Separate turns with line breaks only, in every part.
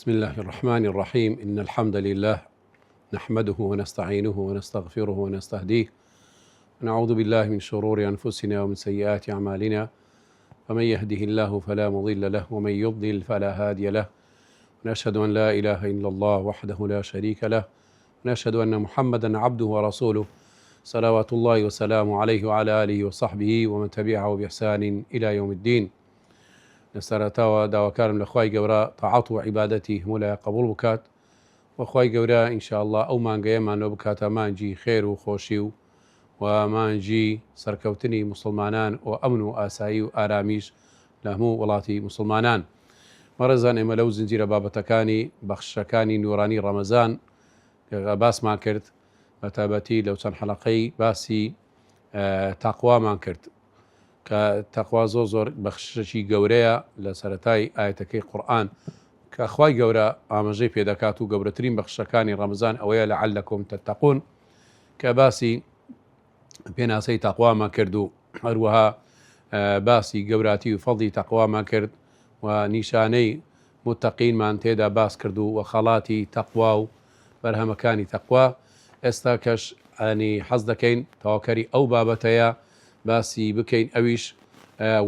بسم الله الرحمن الرحيم. إن الحمد لله نحمده ونستعينه ونستغفره ونستهديه ونعوذ بالله من شرور أنفسنا ومن سيئات أعمالنا، فمن يهده الله فلا مضل له ومن يضلل فلا هادي له، ونشهد أن لا إله إلا الله وحده لا شريك له، ونشهد أن محمدا عبده ورسوله صلوات الله وسلامه عليه وعلى آله وصحبه ومن تبعه بإحسان إلى يوم الدين. لسرتاوە داواکارم لە خوای گەورە تاعات و عیبادەتی هەموو لای قبول بکات و خوای گەورە ئینشاءالله ئەو مانگەیەمانەوە بکاتە مانجی خێر و خۆشی و مانجی سەرکەوتنی مسلمانان و ئەمن و ئاسایی و ئارامیش لە هەموو وڵاتی مسلمانان. مەڕێزان، ئێمە لەو زنجیرە بابەتەکانی بەخشەکانی نورانی ڕەمەزان باسمان کرد، بە تایبەتی لەو چەند حەڵەقەی باسی تاقوامان کرد کە تەقوا زۆر بەخشەی گەورەیە لە سەرەتای ئاەتەکەی قورئان کە خوای گەورە ئاماژەی پێدەکات و گەورەترین بەخشەکانی ڕەمەزان ئەوەیە لەعەلەکم تەتەقون، کە باسی پێناسەی تەقوامان کرد و هەروەها باسی گەوراتی و فەڵی تەقوامان کرد و نیشانەی متەقینمان تێدا باس کرد و خەڵاتی تەقوا و بەرهەمەکانی تەقوا. ئێستا کەش حەز دەکەین تەواکەری ئەو بابەتەیە باسی بکەین، ئەویش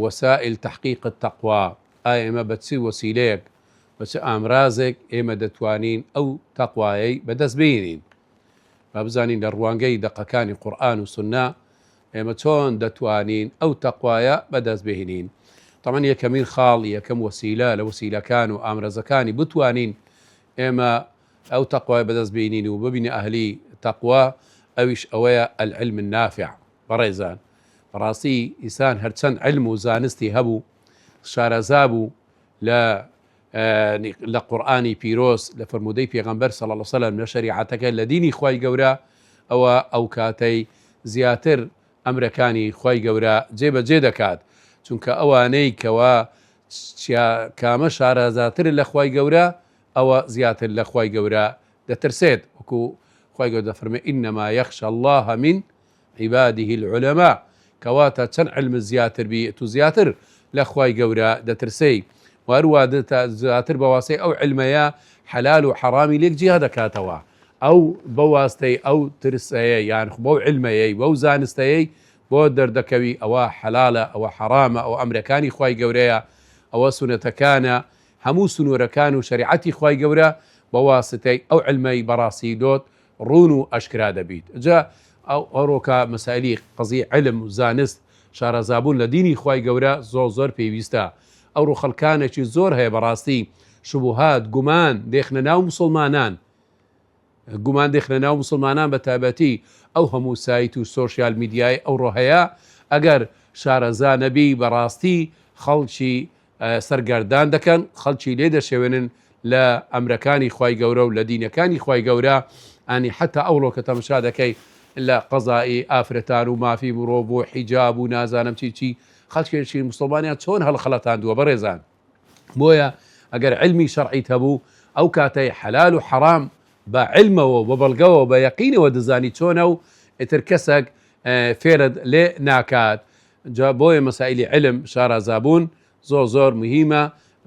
وەسائل تەحقیق التەقوا. ئایا ئێمە بە چ وەسیلەیەک بە چ ئامرازێک ئێمە دەتوانین ئەو تەقوایەی بەدەست بهێنین، با بزانین لە ڕوانگەی دەقەکانی قورئان و سوننا ئێمە چۆن دەتوانین ئەو تەقوایە بەدەست بهێنین. تەمەن یەکەمین خاڵ، یەکەم وەسیلە لە وەسیلەکان و ئامرازەکانی بتوانین ئێمە ئەو تەقوایە بەدەست بهێنین و ببینە ئەهلی تەقوا، ئەویش ئەوەیە العلم النافع. بەڕێزان، بەڕاستی ئینسان هەرچەند علم و زانستی هەبوو، شارەزا بوو لە قورئانی پیرۆز، لە فەرموودەی پێغەمبەر صلی الله علیه وسلم، لە شەریعەتەکە لە دینی خوای گەورە، ئەو کاتەی زیاتر ئەمرەکانی خوای گەورە جێبەجێ دەکات، چونکە ئەوانەی کەوا کامە شارەزاتر لە خوای گەورە ئەوە زیاتر لە خوای گەورە دەترسێت، وەکو خوای گەورە دەفەرمێ ئینەما یەخشى الله من عباده العلماء، کەواتە چەند علم زیاتر بیت و زیاتر لە خوای گەورە دەترسەی، وهەروە زیاتر بەواسەی ئەو علمەیە حەلال و حەڕامی لێک جیا دەکاتەوە. ئەو بەواسطەی ئەو ترسەیە یان بەو علمەیەی بەو زانستەیەی بۆ دەردەکەوی ئەوە حەلالە، ئەوە حەرامە، ئەوە ئەمرەکانی خوای گەورەیە، ئەوە سونەتەکانە، هەموو سنوورەکان و شەریعەتی خوای گەورە بەواسطەی ئەو علمەی بەڕاستی دۆت ڕوون و ئەشکرا دەبیت. جا ئەوڕۆکە مەسائلی قەزی علم و زانست شارەزابوون لە دینی خوای گەورە زۆر پێویستە. ئەوڕۆ خەڵکانێکی زۆر هەیە بەڕاستی شوبهات، گومان دێخنە ناو مسلمانان، بە تایبەتی ئەو هەموو سایت و سۆشیال میدیای ئەوڕۆ هەیە. ئەگەر شارەزا نەبی بەڕاستی خەڵکی سەرگەردان دەکەن، خەڵکی لێ دەشێوێنن لە ئەمرەکانی خوای گەورە و لە دینەکانی خوای گەورە. ئەنی حتا ئەوڕۆ کە تەماشا دەکەی لە قەزایی ئافرەتان و مافی مرۆڤ بۆ حیجاب و نازانم چی خەڵکێکی مسلمانیان چۆن هەڵخەڵەتاندووە. بەڕێزان، بۆیە ئەگەر علمی شەرعیت هەبوو، ئەو کاتەی حەلال و حەرام بە علمەوە بە بەڵگەوە بە یەقینەوە دەزانی چۆنە و ئیتر کەسێک فێرت لێ ناکات. جا بۆیە مەسائلی علم شارەزابوون زۆر مهمە.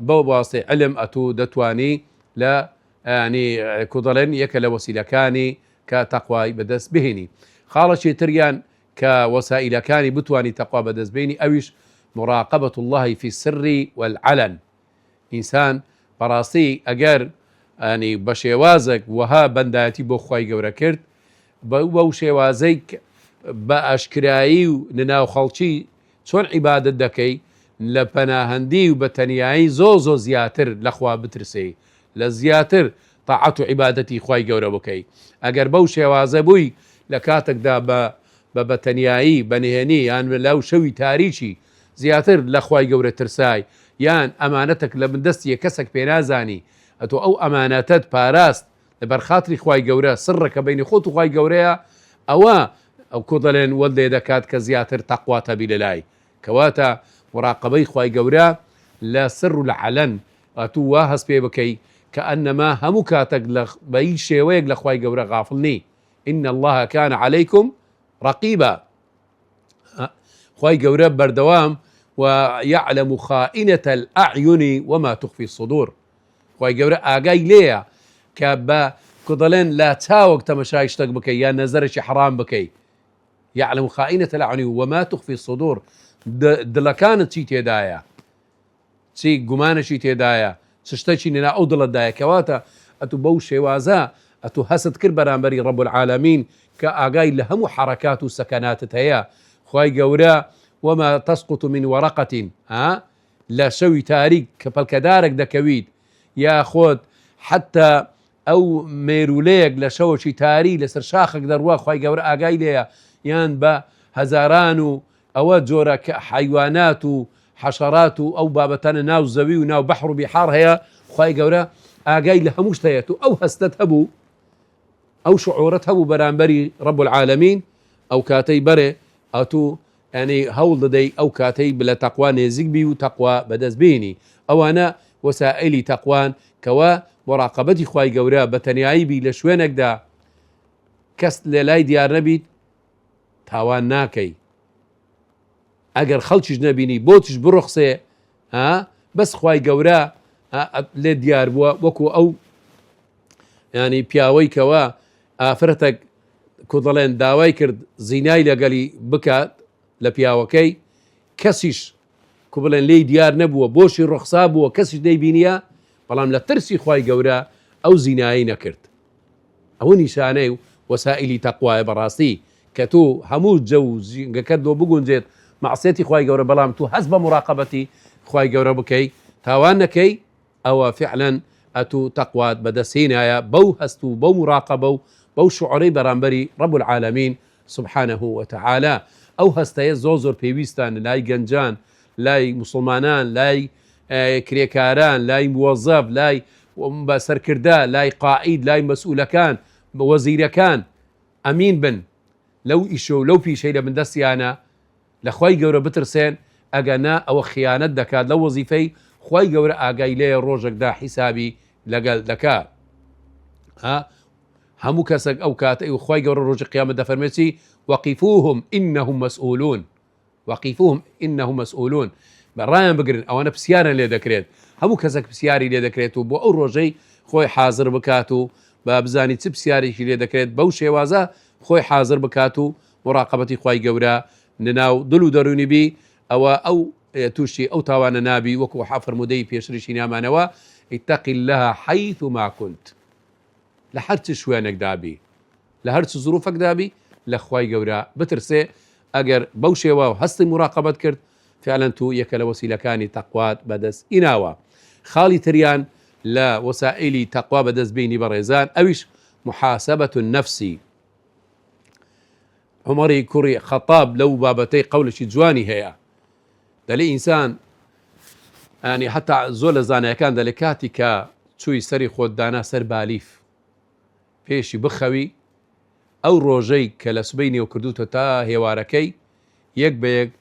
بەو واسطەی علم ئەتوو دەتوانی لە کودەڵێن یەکە لە وەسیلەکانی کە تەقوای بەدەست بهێنی. خاڵەکی تریان کە وەسائلەکانی بتوانی تەقوا بەدەست بهێنی، ئەویش مراقبة الله في السر والعلن. ئینسان بەڕاستی ئەگەر بە شێوازێک وەها بەندایەتی بۆ خوای گەورە کرد، بەو شێوازەی بە ئاشکرایی و لەناو خەڵکی چۆن عیبادەت دەکەی، لە پەناهەندی و بە تەنیایی زۆر زیاتر لەخوا بترسی، لە زیاتر تاعەت و عیبادەتی خوای گەورە بکەی. ئەگەر بەو شێوازە بووی لە کاتێکدا بە بەتەنیایی بەنهێنی یان لەو شەوی تاریکی زیاتر لە خوای گەورە ترسای، یان ئەمانەتێک لە بندەستیە کەسێک پێ نازانی، ئەتۆ ئەو ئەمانەتت پاراست لەبەر خاتری خوای گەورە، سڕەکە بەینی خۆت و خوای گەورەیە، ئەوە ئەو کۆدەڵێن وەڵ لێ دەکات کە زیاتر تەقوا تەبی لەلای. کەواتە مراقبەی خوای گەورە لە سر و لە عەلەن ئەتوو وا هەست پێ بکەی کە ئەنەما هەموو کاتێک بە هیچ شێوەیەک لە خوای گەورە غافڵ نی. إن الله كان عليكم رقيبا. خوای گەورە بەردەوام ويعلم خائنة الأعين وما تخفي الصدور. خی گەورە ئاگای لێیە کە بە کۆدەڵێن لا چاوەک تەمەشای شتێک بکەی یان نەزەرێکی حرام بکەی يعلم خائنة الأعين وما تخفي الصدور دڵەکانت چی تێدایە چی گومانەشی تێدایە چ شتێکی نێنا ئەو دڵتدایە کەواتە ئەتو بەو شێوازە ئەتو هەست کرد بەرامبەری ڕەب العالەمین کە ئاگای لە هەموو حەرەکات و سەکەناتت هەیە خی گەورە وما تسقط من ورقة لە شەوی تاریک کە پەلکەدارێک دەکەویت یا خۆت حتى ئەو مێرولەیەک لە شەوەکی تاری لەسەر شاخێک دەڕوە خی گەورە ئاگای لێیە یان بە هەزاران و ئەوە جۆرە حیوانات و حەشەرات و ئەو بابەتانە ناو زەوی و ناو بەحر و بیحار هەیە خی گەورە ئاگای لە هەموو شتەیەت و ئەو هەستت هەبوو ئەو شعورەت هەبوو بەرامبەری ڕەب العالەمین ئەو کاتەی بەرێ ئەتوو ینی هەوڵ دەدەی ئەو کاتەی بلە تەقوا نێزیک بی و تەقوا بەدەستبێنی ئەوانە وەسائلی تەقوان کەوە مراقبەتی خی گەورە بە تەنیایی بی لە شوێنێکدا کەس لە لای دیار نەبیت تاوان ناکەی ئەگەر خەڵکیش نەبینی بۆچش بڕخسێ بەس خی گەورە لێ دیار بووە وەکو ئەو ینی پیاوەی کەوە ئافرەتێک کوڵێن داوای کرد زینای لەگەلی بکات لە پیاوەکەی کەسیش کو بڵێن لێی دیار نەبووە بۆشی ڕخسا بووە کەسیش دەیبینیە بەڵام لە ترسی خی گەورە ئەو زینایی نەکرد ئەوە نیشانەی و وەسائلی تەقوایە بەڕاستی کە تۆ هەموو جە و زیینگەکەتەوە بگونجێت مەعسیەتی خی گەورە بەڵام تو هەست بە مراقبەتی خی گەورە بکەی تاوان نەکەی ئەوە فعلەن ئەتو تەقوات بەدەستهێنایە بەو هەست و بەو مراقبە و بەو شعورەی بەرامبەری ڕەب العالەمین سبحانه وتعالى ئەو هەستەیە زۆر پێویستان لای گەنجان لای مسلمانان لای کرێکاران لای موەزەف لای بە سەرکردە لای قائید لای مەسئولەکان بە وەزیرەکان ئەمین بن لەو ئیشە و لەو پیشەی لە بندەستیانە لە خی گەورە بترسێن ئەگەنا ئەوە خیانەت دەکات لە وەزیفەی خی گەورە ئاگای لێ ڕۆژێکدا حیسابی لەگەڵ دەکات هەموو کەسێک ئەو کاتە و خی گەورە ڕۆژی قیامەت دەفەرمێتی وەقیفوهم ئینەهم مەسئولون وەقیفوهم ئینەهم مەسئولون بەڕایان بگرن ئەوانە پرسیارن لێ دەکرێت هەموو کەسێک پرسیاری لێ دەکرێت و بۆ ئەو ڕۆژەی خۆی حاضر بکات و با بزانی چ پرسیارێکی لێ دەکرێت بەو شێوازە خۆی حاضر بکات و مراقبەتی خی گەورە نناو دڵ و دەرونی بی ئەوە ئەو تووشی ئەو تاوانە نابی وەکو حافرمودەی پێشریشی نامانەوە اتق الله حيث ما كنت لە هەر چ شوێنێکدابی لە هەر چ زروفێکدابی لە خی گەورە بترسێ ئەگەر بەو شێوە هەستی مراقبەت کرد فعلەن تو یەکە لە وەسیلەکانی تەقوات بەدەست ئیناوە خاڵی تریان لە وەسائلی تەقوا بەدەستبینی بەڕێزان ئەویش محاسبة النفس عمەری کوڕی خەتاب لەو بابەتەی قەولێکی جوانی هەیە دەڵێ ئینسان ینی حتا زۆر لە زانایەکان دەڵێ کاتی کە چووی سەری خۆت دانا سەر بالیف پێشی بخەوی ئەو ڕۆژەی کە لە سبەی نێو کردوتە تا هێوارەکەی یەک بە یەک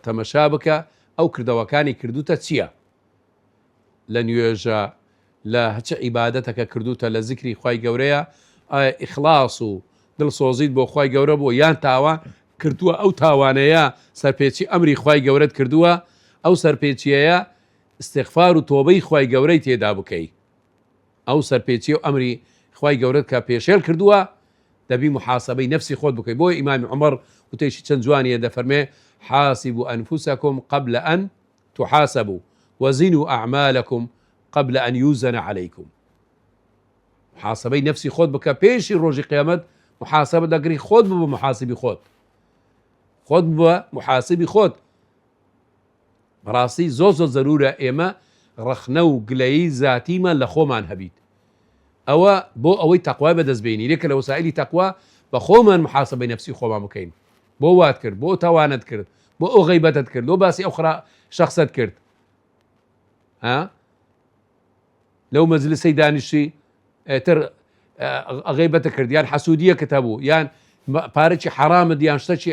تەمەشا بکە ئەو کردەوەکانی کردوتە چییە لە نوێژە لە هەچە عیبادەتەکە کردوتە لە زیکری خی گەورەیە ئایا ئیخلاص و دڵسۆزیت بۆ خی گەورە بۆ یان تاوان کردووە ئەو تاوانەیە سەرپێچی ئەمری خی گەورەت کردووە ئەو سەرپێچیەیە استیغفار و تۆبەی خی گەورەی تێدا بکەی ئەو سەرپێچی و ئەمری خی گەورەت کە پێشێل کردووە دەبی محاسبەی نفسی خۆت بکەی بۆی ئیمامی عومەر وتێکی چەند جوانیە دەفەرمێ حاسبوا أنفسكم قبل أن تحاسبوا وزنوا أعمالكم قبل أن يوزن عليكم محاسبەی نفسی خۆت بکە پێشی ڕۆژی قیامەت محاسبە دەگری خۆت ببە محاسبی خۆت بە محاسبی خۆت بەڕاستی زۆر زەرورە ئێمە ڕەخنە و گلەیی زاتیمان لە خۆمان هەبیت ئەوە بۆ ئەوەی تەقوای بەدەستبێنی لێکە لە وسائلی تەقوا بە خۆمان محاسبەی نفسی خۆمان بکەین بۆ وات کرد بۆ تاوانت کرد بۆ ئەو غیبەتت کرد بۆ باسی ئەو شخصت کرد لەو مەجلسەی دانیشتی تر غیبەتە کرد یان حەسوودیەکت هەبوو یان پارێکی حرامت یان شتێکی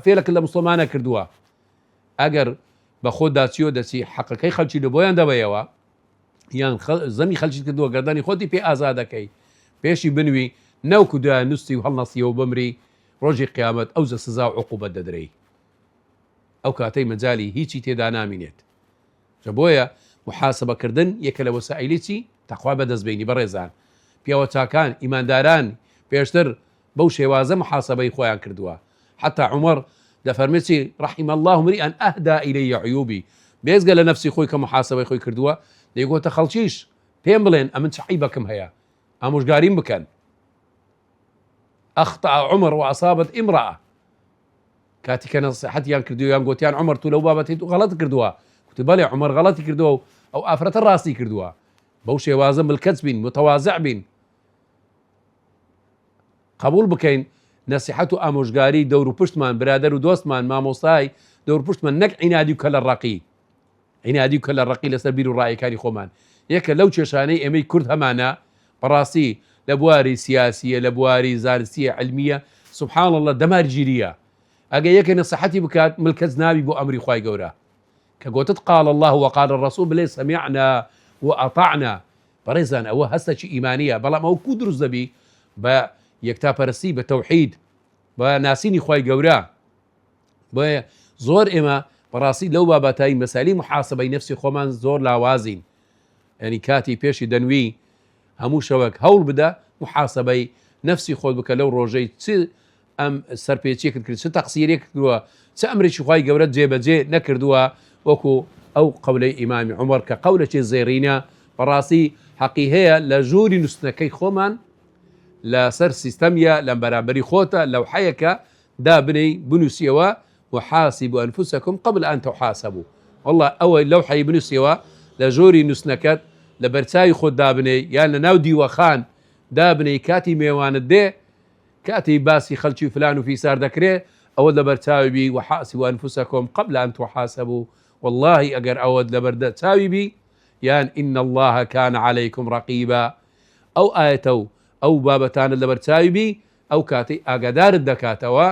فێلەکە لە مسلمانە کردووە ئەگەر بە خۆ داچیۆ دەچی حەقەکەی خەڵکی لە بۆیان دەبەیەوە یان زەمی خەلکی کردووە گەردانی خۆتی پێ ئازادەکەی پێشی بنوی نەوکو دوای نووسی و هەڵنەسیەوە بمری ڕۆژی قیامەت ئەو زە سزا و عقوبەت دەدرێی ئەو کاتەی مەجالی هیچی تێدا نامینێت بۆیە محاسبەکردن یەکە لە وەسائلی چی تەخوا بەدەستبینی بەڕێزان پیاوە چاکان ئیمانداران پێشتر بەو شێوازە محاسبەی خۆیان کردووە حتا عومەر دەفەرمێتی رحم الله امرئا ئەهدا إلي عیوبی بێزگە لە نفسی خۆی کە محاسبەی خۆی کردووە دەیگوتە خەڵکیش پێم بڵێن ئەمن چ عیبەکەم هەیە ئامۆژگاریم بکەن أخطأ عمر وأصابت امرأة کاتی کە نەسیحەتیان کردویان گوتیان عمر تو لەو بابەتی تو غەڵەت کردووە گوتی بەڵێ عمر غەڵەتی کردووە ئەو ئافرەتە ڕاستی کردووە بەو شێوازە ملکەت بین متەوازع بین قبول بکەین نەسیحەت و ئامۆژگاری دەور و پشتمان برادەر و دۆستمان مامۆستای دەور پشتمان نەک عینادی و کە لە ڕەقی عینادی و کە لە ڕەقی لەسەر بیر و ڕایەکانی خۆمان یەکە لەو کێشانەی ئێمەی کورد هەمانە بەڕاستی لە بواری سیاسیە لە بواری زانستیە علمیە سبحان الله دەمار گیریە ئەگە یەکە نەسیحەتی بکات ملکەت نابی بۆ ئەمری خوای گەورە کە گوتت قال الله وقال الرسول بڵێ سمعنا وأطعنا بەڕێزان ئەوە هەستێکی ئیمانیە بەڵام ئەو کو دروست دەبی بە یەکتاپەرستی بە تەوحید بە ناسینی خوای گەورە بۆیە زۆر ئێمە بەڕاستی لەو بابەتایی مەسالی محاسبەی نفسی خۆمان زۆر لاوازین ینی کاتی پێشی دەنوی هەموو شەوەک هەوڵ بدە محاسبەی نفسی خۆت بکە لەو ڕۆژەی چ ئەم سەرپێچیەکت کرد چ تەقسیرێک کردووە چ ئەمرێکی خوای گەورە جێبەجێ نەکردووە وەکو ئەو قەولەی ئیمامی عومەر کە قەولێکی زێڕینە بەڕاستی حەقی هەیە لە ژووری نووسنەکەی خۆمان لەسەر سیستەمیە لەم بەرامبەری خۆتە لەو حەیەکە دابنەی بنووسیەوە وحاسبوا أنفسكم قبل أن تحاسبوا والله ئەوە لەو حەی بنووسیەوە لە ژۆری نووسنەکەت لە بەرچاوی خۆت دابنێ یان لە ناو دیوەخان دابنەی کاتی میێوانت دێ کاتی باسی خەڵکی فلان و فیسار دەکرێ ئەوە لە بەرچاوی بی وحاسبوا أنفسكم قبل أن تحاسبوا والله ئەگەر ئەوەت لە بەردە چاوی بی یان إن الله كان عليكم رقيبا ئەو ئاەتە و ئەو بابەتانت لە بەرچاوی بی ئەو کاتی ئاگادارت دەکاتەوە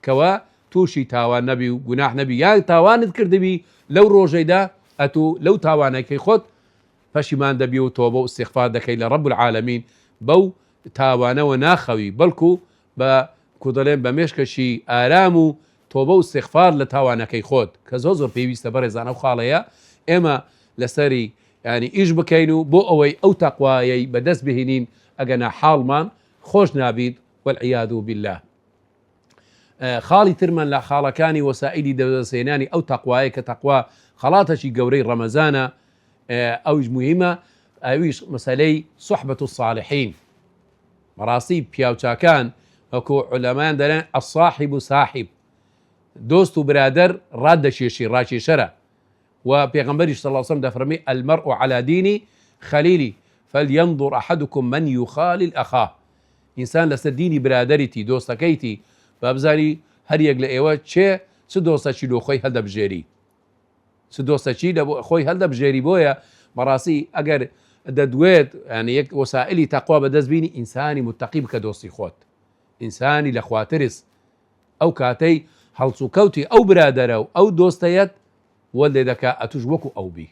کەوە تووشی تاوان نەبی و گوناح نەبی یان تاوانت کردبی لەو ڕۆژەیدا ئەتوو لەو تاوانەکەی خۆت پەشیمان دەبی و تۆبە و استیغفار دەکەی لە رب العالمین بەو تاوانەوە ناخەوی بەڵکو بە کودەڵێن بە مێشکەشی ئارام و تۆبە و استیغفار لە تاوانەکەی خۆت کە زۆر پێویستە بەڕێزانە و خاڵەیە ئێمە لەسەری ینی ئیش بکەین و بۆ ئەوەی ئەو تەقوایەی بەدەست بهێنین ئەگەنا حاڵمان خۆش نابیت والعیاذ بالله خاڵی ترمان لە خاڵەکانی وەسائلی دەستهێنانی ئەو تەقوایە کە تەقوا خەڵاتەکی گەورەی ڕەمەزانە ئەوش مهمە ئەویش مەسەلەی صحبەت الصالحین بەڕاستی پیاوچاکان وەکو عولەمان دەڵێن الصاحب ساحب دۆست و برادەر ڕاددەکێشی ڕاکێشەرە و پێغەمبەریش صلی الله علیه و سلم دەفەرمێ المرء على دینی خەلیلی فلينظر أحدكم من يخالل أخاه ئینسان لەسەر دینی برادەریتی دۆستەکەیتی بابزانی هەر یەک لە ئێوە چ دۆستەکی لۆ خۆی هەڵدەبژێری چ دۆستەکی لە خۆی هەڵدەبژێری بۆیە بەڕاستی ئەگەر دەدوێت ینی یەک وەسائلی تەقوا بەدەستبینی ئینسانی متەقی بکە دۆستی خۆت ئینسانی لە خواترس ئەو کاتەی هەڵسوکەوتی ئەو برادەرە و ئەو دۆستەیەت وەلێ دەکا ئەتوش وەکو ئەو بی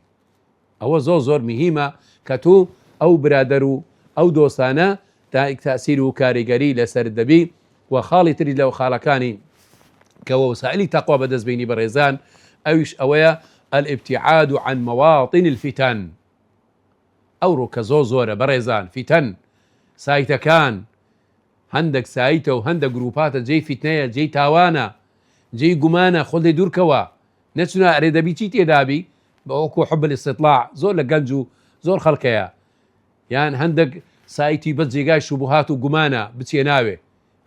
ئەوە زۆر مهمە کە تۆ ئەو برادەر و ئەو دۆستانە تاثیر و کاریگەری لەسەر دەبی و خاڵی تری لەو خاڵەکانی کەوە وسائلی تەقوا بەدەستبینی بەڕێزان ئەویش ئەوەیە الابتعاد عن مواطن الفتن ئەوڕۆ کە زۆرە بەڕێزان فتن سایتەکان هەندێک سایتە و هەندێک گروپاتە جێی فتنەیە جێی تاوانە جێی گومانە خۆڵی دوورکەوە نەچونە ئەرێ دەبی چی تێدابی بەوەکو حب الاستطلاع زۆر لە گەنج و زۆر خەڵکەیە یان هەندێک سایتی بەس جێگای شوبهات و گومانە بچێ ناوێ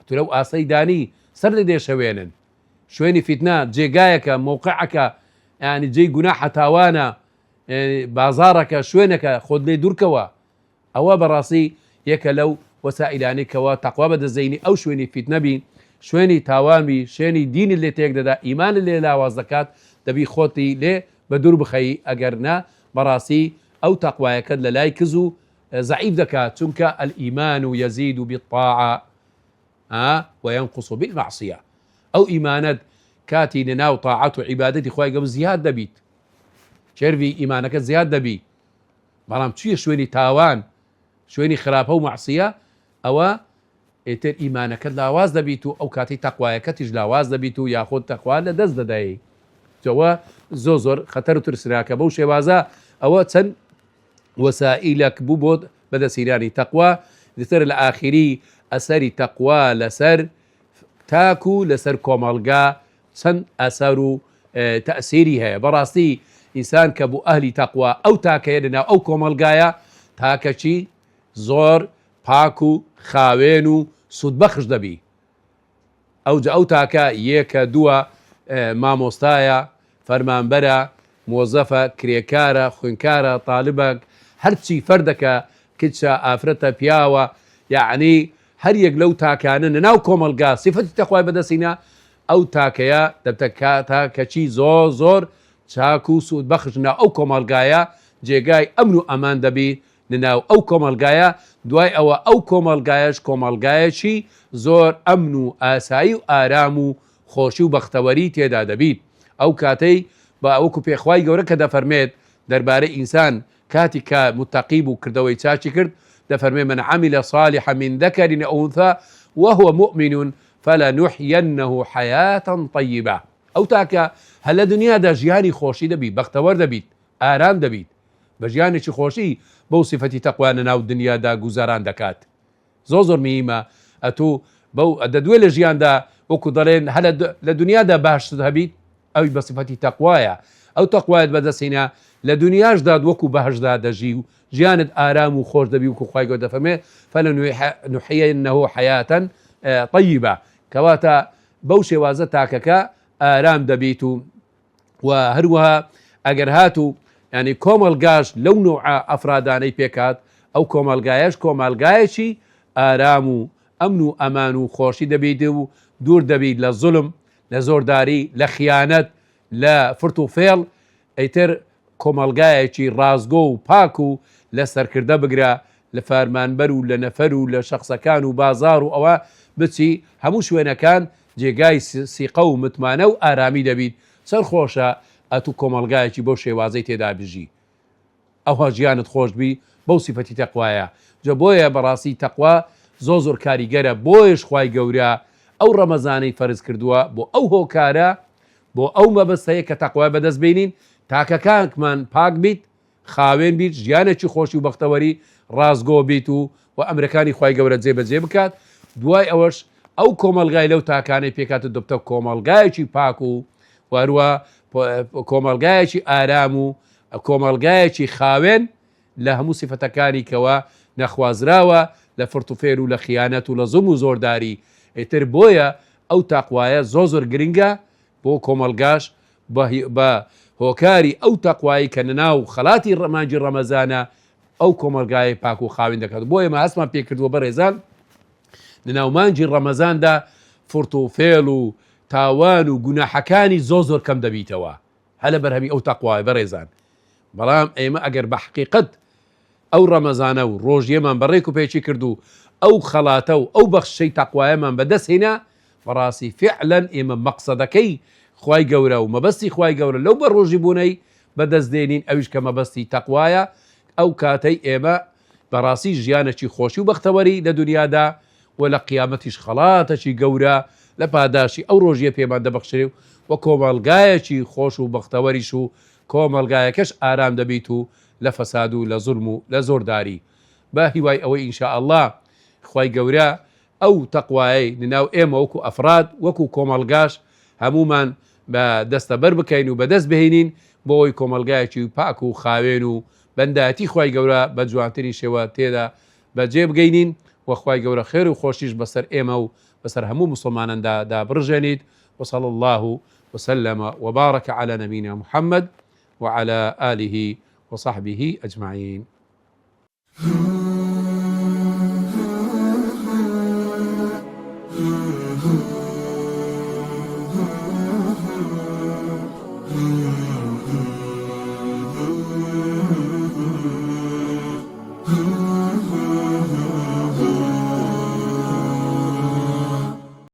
تو لەو ئاسەی دانی سەر دەدێشەوێنن شوێنی فتنە جێگایەکە مووقعەکە ینی جێی گوناحە تاوانە بازارەکە شوێنەکە خۆت لێ دوورکەوە ئەوە بەڕاستی یەکە لەو وەسائلانێکەوە تەقوا بەدەستدەینی ئەو شوێنی فتنە بی شوێنی تاوانبی شوێنی دینی لێ تێک دەدا ئیمانت لێ لاواز دەکات دەبی خۆتی لێ بە دوور بخەی ئەگەر نا بەڕاستی ئەو تەقوایەکەت لە لای کز و زعیف دەکات چونکە الئیمان یەزید بالطاعة وينقص بالمعصية ئەو ئیمانەت کاتی لەناو طاعەت و عیبادەتی خوای گەورە زیاد دەبیت چێروی ئیمانەکەت زیاد دەبی بەڵام چییە شوێنی تاوان شوێنی خراپە و معسیە ئەوە ئێتر ئیمانەکەت لاواز دەبیت و ئەو کاتی تەقوایەکەتیش لاواز دەبیت و یاخۆت تەقوا لە دەست دەدەی جەوە زۆر خەتەر و ترسراکە بەو شێوازە ئەوە چەند وسائلك ببوت بدا سيراني تقوى لسر الآخري أسري تقوى لسر تاكو لسر كومالغا سن أسرو تأثيرها براستي إنسان كبو أهلي تقوى أو تاكيدنا أو كومالغايا تاكشي زور باكو خاوينو سود بخش دبي أو تاكا يكا دوا مامۆستایە فەرمانبەرە مۆزەفە کرێکارە خوێنکارە طالبە هەرچی فەردەکە کچە ئافرەتە پیاوە یعنی هەر یەک لەو تاکانە نەناو کۆمەلگا سیفەتی تەخوای بەدەستینە ئەو تاکەیە دەبتە تاکەچی زۆر چاک و سوود بەخشنا ئەو کۆمەلگایە جێگای ئەمن و ئەمان دەبی نەناو ئەو کۆمەلگایە دوای ئەوە ئەو کۆمەلگایەش کۆمەلگایەکی زۆر ئەمن و ئاسایی و ئارام و خۆشی و بەختەوەری تێدا دەبیت ئەو کاتەی بە ئەوکو پێخوای گەورە کە دەفەرمێت دەربارەی ئینسان کاتی کە متەقیب و کردەوەی چاچی کرد دەفەرمێ من عمل صالحا من ذكر أو أنثى وهو مؤمن فلنحيينه حياة طيبة ئەو تاکە هە لە دنیادا ژیانی خۆشی دەبیت بەختەوەر دەبیت ئارام دەبیت بە ژیانێکی خۆشی بەو سیفەتی تەقوانە ناو دنیادا گوزاران دەکات زۆر میمە ئەتوو بەو دەدوێت لە ژیاندا وەکو دەڵێن هە لە دنیادا باشتر هەبیت ئەوی بە سیفەتی تەقوایە ئەو تەقوایت بەدەستینە لە دنیاشدا وەکو بەهەشدا دەژی و ژیانت ئارام و خۆش دەبی وکو خوای گەورە دەفەرمێ فلنحيينه حياة طيبة کەواتە بەو شێوازە تاکەکە ئارام دەبیت و هەروەها ئەگەر هاتوو ینی کۆمەلگاش لەو نوع ئەفرادانەی پێکات ئەو کۆمەلگایەش کۆمەلگایەکی ئارام و ئەمن و ئەمان و خۆشی دەبیت و دوور دەبیت لە زوڵم لە زۆرداری لە خیانەت لە فرت و فێڵ ئەیتر کۆمەلگایەکی ڕازگۆ و پاک و لە سەرکردە بگرە لە فەرمانبەر و لە نەفەر و لە شەخصەکان و بازار و ئەوە بچی هەموو شوێنەکان جێگای سیقە و متمانە و ئارامی دەبیت سەرخۆشە ئەتوو کۆمەلگایەکی بۆ شێوازەی تێدا بژی ئەوها ژیانت خۆش بی بەو سیفەتی تەقوایە جە بۆیە بەڕاستی تەقوا زۆر کاریگەرە بۆیش خوای گەورە ئەو ڕەمەزانەی فەرز کردووە بۆ ئەو هۆکارە بۆ ئەو مەبەستەیە کە تەقوای بەدەست بینین تاکەکانمان پاک بیت خاوێن بیت ژیانێکی خۆشی و بەختەوەری ڕازگۆ بیت و ئەمرەکانی خوای گەورە جێبەجێ بکات دوای ئەوەش ئەو کۆمەلگای لەو تاکانەی پێکاتە دۆبتە کۆمەلگایەکی پاک و واروە کۆمەلگایەکی ئارام و کۆمەلگایەکی خاوێن لە هەموو سیفەتەکانی کەوە نەخوازراوە لە فرتوفێر و لە خیانەت و لە زوم و زۆرداری ئیتر بۆیە ئەو تاقوایە زۆر گرنگە بۆ کۆمەلگاش بە هۆکاری ئەو تەقوایی کە نەناو خەڵاتی ڕەمانجی ڕەمەزانە ئەو کۆمەلگای پاک و خاوێن دەکات بۆیە مە هەستمان پێکردووە بەڕێزان لەناو مانجی ڕەمەزاندا فرت و فێڵ و تاوان و گوناحەکانی زۆر کەم دەبیتەوە هە لە بەرهەمی ئەو تەقوای بەڕێزان بەڵام ئێمە ئەگەر بە حقیقەت ئەو ڕەمەزانە و ڕۆژیەمان بەڕێک و پێچی کردو ئەو خەڵاتە و ئەو بەخشەی تەقوایەمان بەدەستهێنا بەڕاستی فعلەن ئێمە مەقسەدەکەی خوای گەورە و مەبەستی خوای گەورە لەو بە ڕۆژی بوونەی بەدەستدێنین ئەویش کە مەبەستی تەقوایە ئەو کاتەی ئێمە بەڕاستی ژیانێکی خۆشی و بەختەوەری لە دنیادا و لە قیامەتیش خەڵاتێکی گەورە لە پاداشی ئەو ڕۆژیە پێمان دەبەخشێ و کۆمەلگایەکی خۆش و بەختەوەریش و کۆمەلگایەکەش ئارام دەبیت و لە فەساد و لە زوڵم و لە زۆرداری بە هیوای ئەوەی ئینشاء الله خوای گەورە ئەو تەقوایەی لەناو ئێمە وەکو ئەفراد وەکو کۆمەلگاش هەمومان بە دەستەبەر بکەین و بەدەست بهێنین بۆ ئەوی کۆمەلگایەکی پاک و خاوێن و بەندایەتی خوای گەورە بە جوانترین شێوە تێدا بەجێ بگەینین وخوای گەورە خێر و خۆشیش بەسەر ئێمە و بەسەر هەموو مسلماناندا دابڕژێنیت وصلى الله وسلم وبارك على نبينا محمد وعلى آله وصحبه أجمعين.